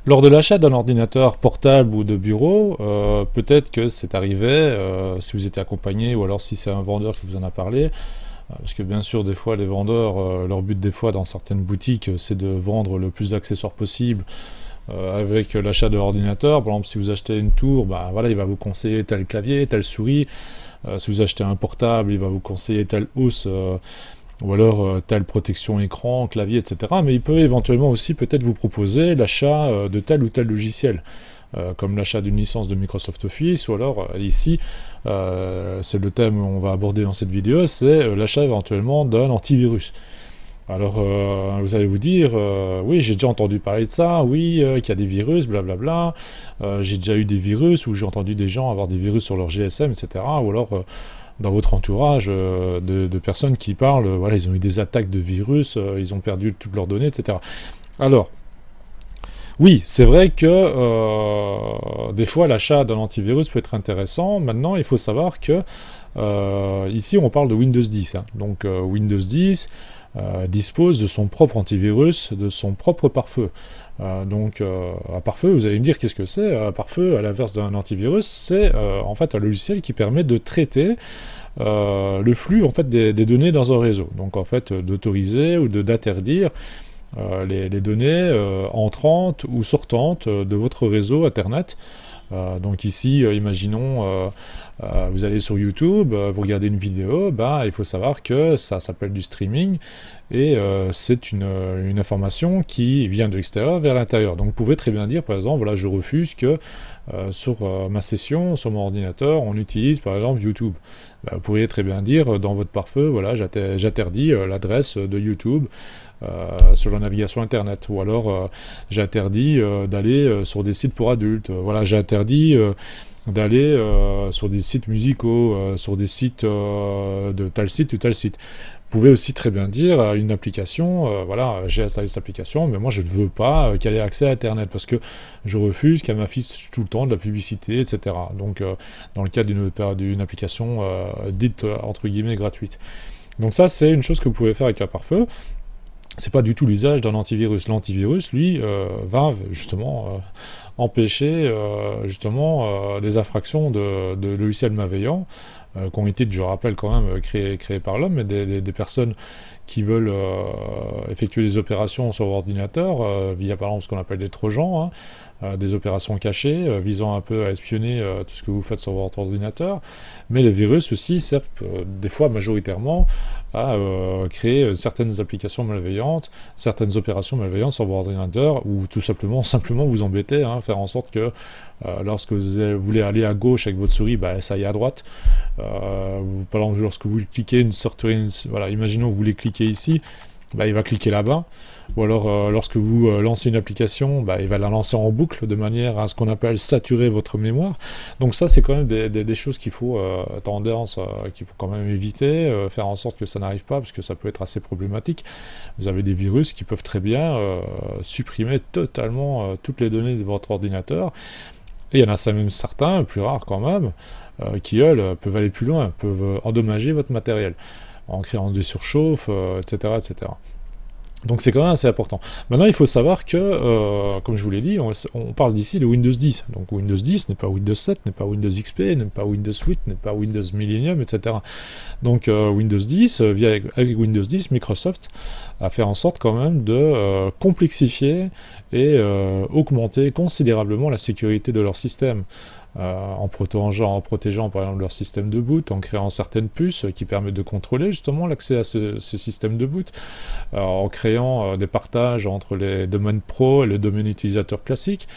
Lors de l'achat d'un ordinateur portable ou de bureau, peut-être que c'est arrivé, si vous étiez accompagné ou alors si c'est un vendeur qui vous en a parlé, parce que bien sûr des fois les vendeurs, leur but des fois dans certaines boutiques c'est de vendre le plus d'accessoires possible avec l'achat de l'ordinateur. Par exemple si vous achetez une tour, bah, voilà, il va vous conseiller tel clavier, telle souris. Si vous achetez un portable, il va vous conseiller telle housse. Ou alors telle protection écran, clavier, etc. Mais il peut éventuellement aussi peut-être vous proposer l'achat de tel ou tel logiciel, comme l'achat d'une licence de Microsoft Office, ou alors ici, c'est le thème qu'on va aborder dans cette vidéo, c'est l'achat éventuellement d'un antivirus. Alors vous allez vous dire, oui j'ai déjà entendu parler de ça, oui qu'il y a des virus, blablabla, j'ai déjà eu des virus, ou j'ai entendu des gens avoir des virus sur leur GSM, etc. Ou alors dans votre entourage de personnes qui parlent, voilà, ils ont eu des attaques de virus, ils ont perdu toutes leurs données, etc. Alors, oui, c'est vrai que des fois l'achat d'un antivirus peut être intéressant. Maintenant, il faut savoir que ici on parle de Windows 10. Hein. Donc Windows 10 dispose de son propre antivirus, de son propre pare-feu. Donc un pare-feu, vous allez me dire qu'est-ce que c'est? Un pare-feu, à l'inverse d'un antivirus, c'est en fait un logiciel qui permet de traiter le flux en fait des données dans un réseau. Donc en fait d'autoriser ou d'interdire les données entrantes ou sortantes de votre réseau Internet. Donc ici, imaginons, vous allez sur YouTube, vous regardez une vidéo, bah, il faut savoir que ça s'appelle du streaming, et c'est une information qui vient de l'extérieur vers l'intérieur. Donc vous pouvez très bien dire, par exemple, voilà, je refuse que sur ma session, sur mon ordinateur, on utilise par exemple YouTube. Bah, vous pourriez très bien dire dans votre pare-feu, voilà, j'interdis l'adresse de YouTube sur la navigation internet, ou alors j'interdis d'aller sur des sites pour adultes, voilà, j'interdis d'aller sur des sites musicaux, sur des sites de tel site ou tel site. Vous pouvez aussi très bien dire à une application, voilà, j'ai installé cette application, mais moi je ne veux pas qu'elle ait accès à Internet, parce que je refuse qu'elle m'affiche tout le temps de la publicité, etc. Donc dans le cas d'une application dite entre guillemets gratuite. Donc ça c'est une chose que vous pouvez faire avec un pare-feu. C'est pas du tout l'usage d'un antivirus. L'antivirus, lui, va justement empêcher justement des infractions de logiciels malveillants qui ont été, je rappelle quand même, créés par l'homme, mais des personnes qui veulent effectuer des opérations sur ordinateur via par exemple ce qu'on appelle des trojans, hein, des opérations cachées visant un peu à espionner tout ce que vous faites sur votre ordinateur. Mais les virus aussi servent des fois majoritairement à créer certaines applications malveillantes, certaines opérations malveillantes sur votre ordinateur, ou tout simplement vous embêter, hein, faire en sorte que lorsque vous voulez aller à gauche avec votre souris, bah, ça y est à droite. Par exemple, lorsque vous cliquez voilà, imaginons que vous voulez cliquer ici, bah, il va cliquer là-bas. Ou alors, lorsque vous lancez une application, bah, il va la lancer en boucle de manière à ce qu'on appelle saturer votre mémoire. Donc ça, c'est quand même des choses qu'il faut tendance, qu'il faut quand même éviter, faire en sorte que ça n'arrive pas, parce que ça peut être assez problématique. Vous avez des virus qui peuvent très bien supprimer totalement toutes les données de votre ordinateur. Et il y en a même certains, plus rares quand même, qui, eux, peuvent aller plus loin, peuvent endommager votre matériel, en créant des surchauffes, etc., etc. Donc c'est quand même assez important. Maintenant, il faut savoir que, comme je vous l'ai dit, on parle d'ici de Windows 10. Donc Windows 10 n'est pas Windows 7, n'est pas Windows XP, n'est pas Windows 8, n'est pas Windows Millennium, etc. Donc Windows 10, avec Windows 10, Microsoft a fait en sorte quand même de complexifier et augmenter considérablement la sécurité de leur système. En protégeant par exemple leur système de boot, en créant certaines puces qui permettent de contrôler justement l'accès à ce système de boot, en créant des partages entre les domaines pro et les domaines utilisateurs classiques,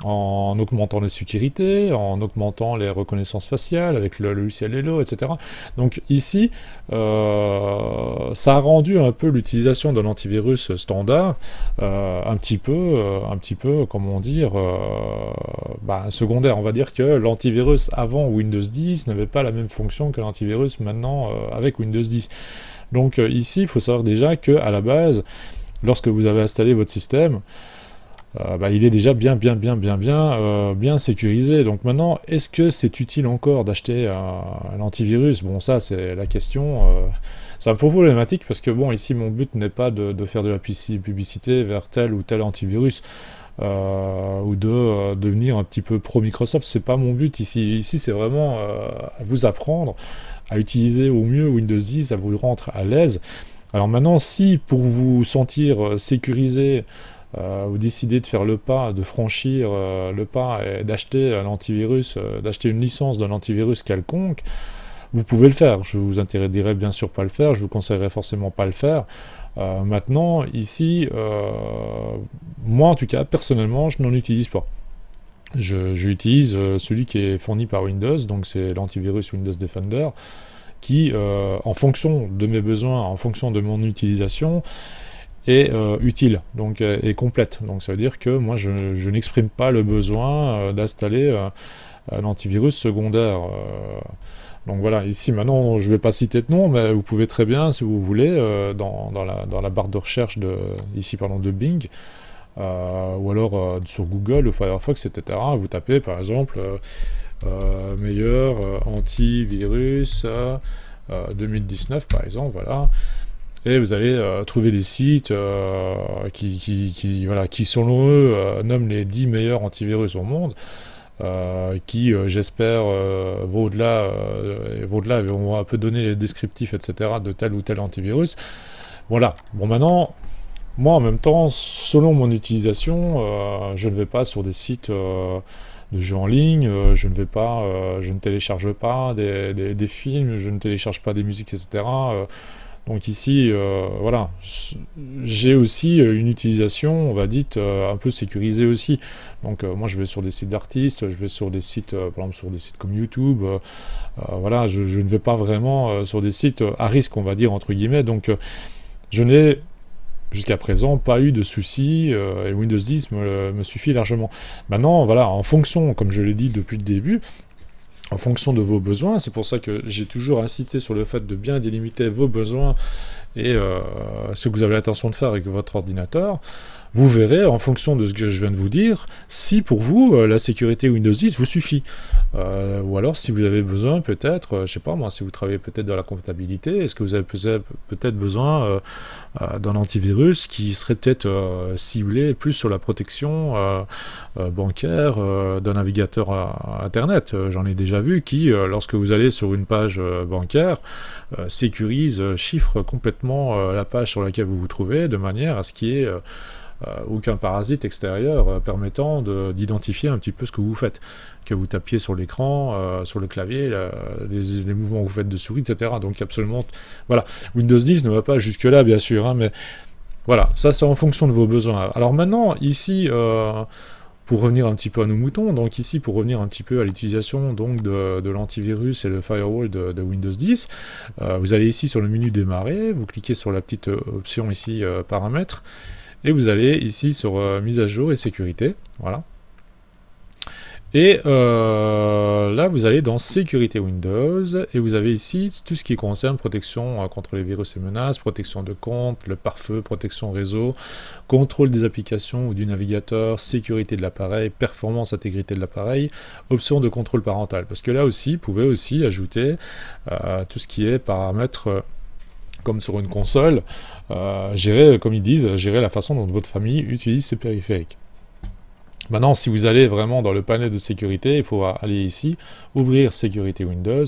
en augmentant les sécurités, en augmentant les reconnaissances faciales avec le logiciel Hello, etc. Donc ici, ça a rendu un peu l'utilisation d'un antivirus standard un petit peu, comment dire, secondaire. On va dire que l'antivirus avant Windows 10 n'avait pas la même fonction que l'antivirus maintenant avec Windows 10. Donc ici, il faut savoir déjà qu'à la base, lorsque vous avez installé votre système, il est déjà bien sécurisé. Donc maintenant, est-ce que c'est utile encore d'acheter un antivirus? Bon, ça c'est la question. C'est un peu problématique parce que bon, ici mon but n'est pas de faire de la publicité vers tel ou tel antivirus. ou de devenir un petit peu pro Microsoft. C'est pas mon but ici. Ici, c'est vraiment à vous apprendre à utiliser au mieux Windows 10, à vous rendre à l'aise. Alors maintenant, si pour vous sentir sécurisé, vous décidez de faire le pas, de franchir le pas et d'acheter un antivirus, d'acheter une licence d'un antivirus quelconque, vous pouvez le faire. Je vous interdirai bien sûr pas le faire, je vous conseillerais forcément pas le faire. Maintenant, ici, moi en tout cas, personnellement, je n'en utilise pas. J'utilise celui qui est fourni par Windows, donc c'est l'antivirus Windows Defender, qui, en fonction de mes besoins, en fonction de mon utilisation, est utile, donc est complète. Donc ça veut dire que moi je n'exprime pas le besoin d'installer un antivirus secondaire. Donc voilà, ici maintenant je ne vais pas citer de nom, mais vous pouvez très bien, si vous voulez, dans la barre de recherche ici pardon, de Bing, ou alors sur Google ou Firefox, etc. Vous tapez par exemple meilleur antivirus 2019 par exemple, voilà. Et vous allez trouver des sites voilà, qui selon eux nomment les 10 meilleurs antivirus au monde, qui j'espère vont au-delà et vont un peu donner les descriptifs, etc. de tel ou tel antivirus. Voilà, bon maintenant, moi en même temps, selon mon utilisation, je ne vais pas sur des sites de jeux en ligne, je ne télécharge pas des films, je ne télécharge pas des musiques, etc. Donc ici, voilà, j'ai aussi une utilisation, on va dire, un peu sécurisée aussi. Donc moi, je vais sur des sites d'artistes, je vais sur des sites, par exemple, sur des sites comme YouTube. Voilà, je ne vais pas vraiment sur des sites à risque, on va dire, entre guillemets. Donc je n'ai, jusqu'à présent, pas eu de soucis, et Windows 10 me suffit largement. Maintenant, voilà, en fonction, comme je l'ai dit depuis le début, en fonction de vos besoins, c'est pour ça que j'ai toujours insisté sur le fait de bien délimiter vos besoins et ce que vous avez l'intention de faire avec votre ordinateur. Vous verrez, en fonction de ce que je viens de vous dire, si pour vous, la sécurité Windows 10 vous suffit. Ou alors, si vous avez besoin, peut-être, je sais pas moi, si vous travaillez peut-être dans la comptabilité, est-ce que vous avez peut-être besoin d'un antivirus qui serait peut-être ciblé plus sur la protection bancaire d'un navigateur Internet. J'en ai déjà vu qui, lorsque vous allez sur une page bancaire, sécurise, chiffre complètement la page sur laquelle vous vous trouvez, de manière à ce qu'il y ait aucun parasite extérieur permettant d'identifier un petit peu ce que vous faites, que vous tapiez sur l'écran, sur le clavier, les mouvements que vous faites de souris, etc. Donc absolument, voilà, Windows 10 ne va pas jusque là bien sûr, hein, mais voilà, ça c'est en fonction de vos besoins. Alors maintenant, ici, pour revenir un petit peu à nos moutons, donc ici pour revenir un petit peu à l'utilisation donc de l'antivirus et le firewall de Windows 10, vous allez ici sur le menu démarrer, vous cliquez sur la petite option ici paramètres, et vous allez ici sur mise à jour et sécurité, voilà. Et là, vous allez dans sécurité Windows, et vous avez ici tout ce qui concerne protection contre les virus et menaces, protection de compte, le pare-feu, protection réseau, contrôle des applications ou du navigateur, sécurité de l'appareil, performance, intégrité de l'appareil, option de contrôle parental. Parce que là aussi, vous pouvez aussi ajouter tout ce qui est paramètres comme sur une console, gérer, comme ils disent, gérer la façon dont votre famille utilise ses périphériques. Maintenant, si vous allez vraiment dans le panel de sécurité, il faut aller ici, ouvrir sécurité Windows,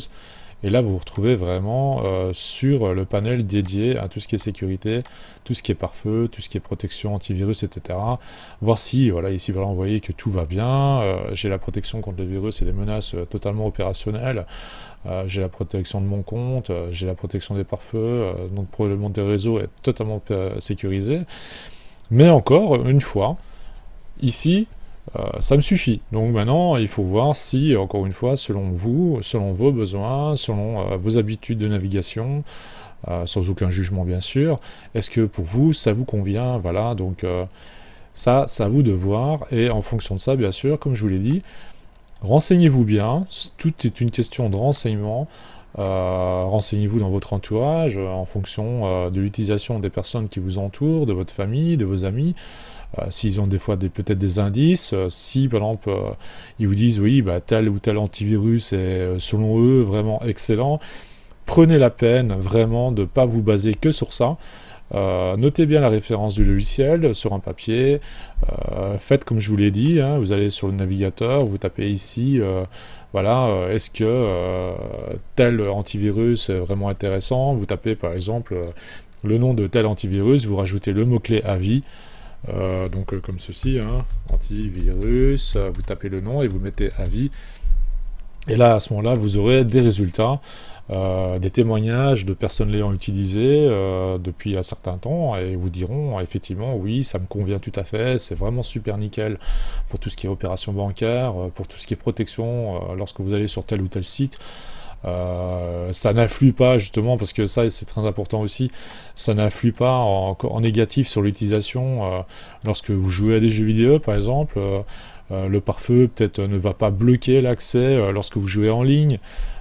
et là vous vous retrouvez vraiment sur le panel dédié à tout ce qui est sécurité, tout ce qui est pare-feu, tout ce qui est protection antivirus, etc. Voir si, voilà, ici voilà, vous voyez que tout va bien, j'ai la protection contre le virus et les menaces totalement opérationnelles, j'ai la protection de mon compte, j'ai la protection des pare-feux, donc pour le monde des réseaux est totalement sécurisé. Mais encore une fois, ici, ça me suffit. Donc maintenant, il faut voir si, encore une fois, selon vous, selon vos besoins, selon vos habitudes de navigation, sans aucun jugement bien sûr, est-ce que pour vous, ça vous convient, voilà, donc ça, c'est à vous de voir, et en fonction de ça, bien sûr, comme je vous l'ai dit, renseignez-vous bien, tout est une question de renseignement, renseignez-vous dans votre entourage, en fonction de l'utilisation des personnes qui vous entourent, de votre famille, de vos amis, s'ils ont des fois peut-être des indices, si par exemple ils vous disent oui, bah, tel ou tel antivirus est selon eux vraiment excellent, prenez la peine vraiment de ne pas vous baser que sur ça, Notez bien la référence du logiciel sur un papier. Faites comme je vous l'ai dit, hein, vous allez sur le navigateur, vous tapez ici, voilà, est-ce que tel antivirus est vraiment intéressant? Vous tapez par exemple le nom de tel antivirus, vous rajoutez le mot-clé avis, donc comme ceci, hein, antivirus, vous tapez le nom et vous mettez avis. Et là, à ce moment-là, vous aurez des résultats, des témoignages de personnes l'ayant utilisé depuis un certain temps, et vous diront effectivement oui, ça me convient tout à fait, c'est vraiment super nickel pour tout ce qui est opération bancaire, pour tout ce qui est protection lorsque vous allez sur tel ou tel site. Ça n'influe pas justement, parce que ça c'est très important aussi, ça n'influe pas en négatif sur l'utilisation lorsque vous jouez à des jeux vidéo par exemple. Le pare-feu peut-être ne va pas bloquer l'accès lorsque vous jouez en ligne.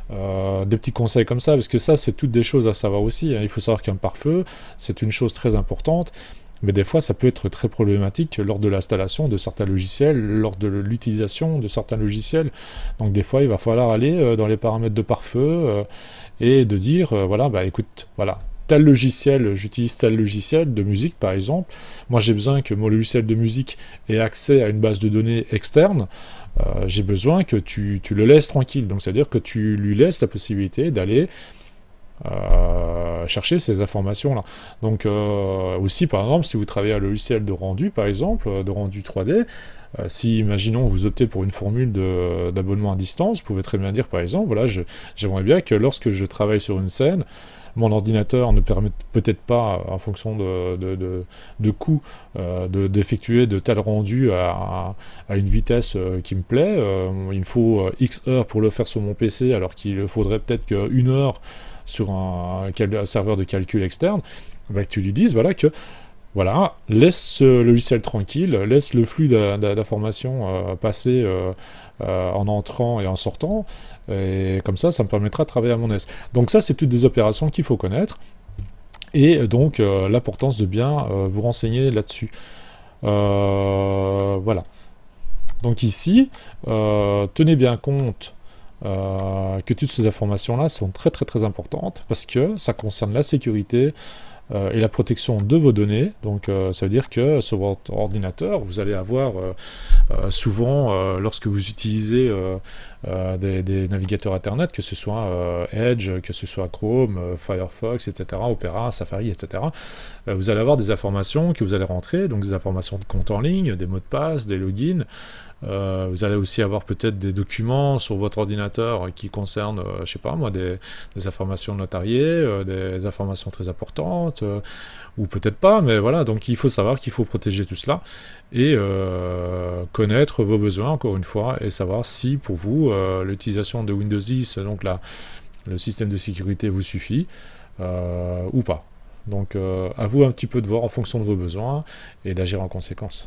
Des petits conseils comme ça, parce que ça c'est toutes des choses à savoir aussi, hein. Il faut savoir qu'un pare-feu c'est une chose très importante, mais des fois ça peut être très problématique lors de l'installation de certains logiciels, lors de l'utilisation de certains logiciels. Donc des fois il va falloir aller dans les paramètres de pare-feu et de dire voilà, bah écoute, voilà, tel logiciel, j'utilise tel logiciel de musique par exemple, moi j'ai besoin que mon logiciel de musique ait accès à une base de données externe, j'ai besoin que tu le laisses tranquille, donc c'est à dire que tu lui laisses la possibilité d'aller chercher ces informations-là. Donc aussi, par exemple, si vous travaillez à un logiciel de rendu, par exemple, de rendu 3D, si, imaginons, vous optez pour une formule d'abonnement à distance, vous pouvez très bien dire, par exemple, voilà, j'aimerais bien que lorsque je travaille sur une scène, mon ordinateur ne permet peut-être pas, en fonction de coût, d'effectuer de tels rendus à une vitesse qui me plaît. Il me faut X heures pour le faire sur mon PC, alors qu'il faudrait peut-être qu'une heure sur un serveur de calcul externe. Bah, que tu lui dises voilà, que voilà, laisse ce logiciel tranquille, laisse le flux d'informations passer en entrant et en sortant, et comme ça me permettra de travailler à mon aise. Donc ça, c'est toutes des opérations qu'il faut connaître, et donc l'importance de bien vous renseigner là-dessus. Voilà. Donc ici, tenez bien compte que toutes ces informations-là sont très très très importantes, parce que ça concerne la sécurité et la protection de vos données. Donc ça veut dire que sur votre ordinateur, vous allez avoir souvent, lorsque vous utilisez des navigateurs internet, que ce soit Edge, que ce soit Chrome, Firefox, etc., Opera, Safari, etc., vous allez avoir des informations que vous allez rentrer, donc des informations de compte en ligne, des mots de passe, des logins. Vous allez aussi avoir peut-être des documents sur votre ordinateur qui concernent, je sais pas moi, des informations notariées, des informations très importantes, ou peut-être pas, mais voilà, donc il faut savoir qu'il faut protéger tout cela, et connaître vos besoins, encore une fois, et savoir si pour vous, l'utilisation de Windows 10, donc le système de sécurité vous suffit, ou pas. Donc à vous un petit peu de voir en fonction de vos besoins, et d'agir en conséquence.